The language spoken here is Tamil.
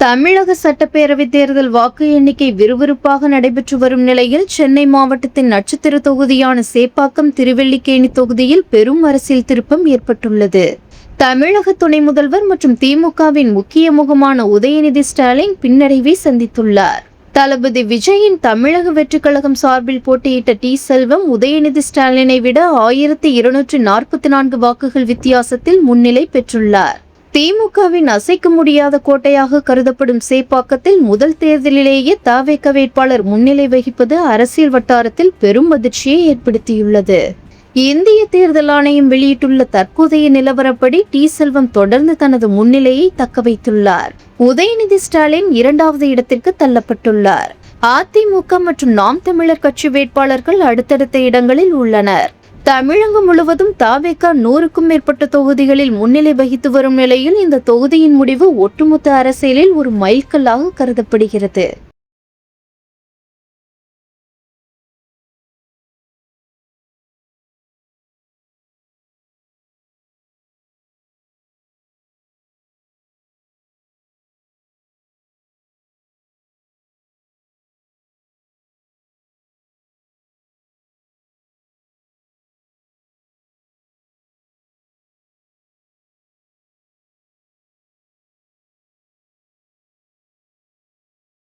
தமிழக சட்டப்பேரவை தேர்தல் வாக்கு எண்ணிக்கை விறுவிறுப்பாக நடைபெற்று வரும் நிலையில் சென்னை மாவட்டத்தின் நட்சத்திர தொகுதியான சேப்பாக்கம் திருவல்லிக்கேணி தொகுதியில் பெரும் அரசியல் திருப்பம் ஏற்பட்டுள்ளது. தமிழக துணை முதல்வர் மற்றும் திமுகவின் முக்கிய முகமான உதயநிதி ஸ்டாலின் பின்னடைவை சந்தித்துள்ளார். தளபதி விஜயின் தமிழக வெற்றிக் கழகம் சார்பில் போட்டியிட்ட டி. செல்வம் உதயநிதி ஸ்டாலினை விட 1244 வாக்குகள் வித்தியாசத்தில் முன்னிலை பெற்றுள்ளார். திமுகவின் அசைக்க முடியாத கோட்டையாக கருதப்படும் சேப்பாக்கத்தில் முதல் தேர்தலிலேயே தவேக வேட்பாளர் முன்னிலை வகிப்பது அரசியல் வட்டாரத்தில் பெரும் அதிர்ச்சியை ஏற்படுத்தியுள்ளது. இந்திய தேர்தல் ஆணையம் வெளியிட்டுள்ள தற்போதைய நிலவரப்படி டி. செல்வம் தொடர்ந்து தனது முன்னிலையை தக்க வைத்துள்ளார். உதயநிதி ஸ்டாலின் 2வது இடத்திற்கு தள்ளப்பட்டுள்ளார். அதிமுக மற்றும் நாம் தமிழர் கட்சி வேட்பாளர்கள் அடுத்தடுத்த இடங்களில் உள்ளனர். தமிழகம் முழுவதும் தவேக 100க்கும் மேற்பட்ட தொகுதிகளில் முன்னிலை வகித்து வரும் நிலையில் இந்த தொகுதியின் முடிவு ஒட்டுமொத்த அரசியலில் ஒரு மைல்கல்லாக கருதப்படுகிறது.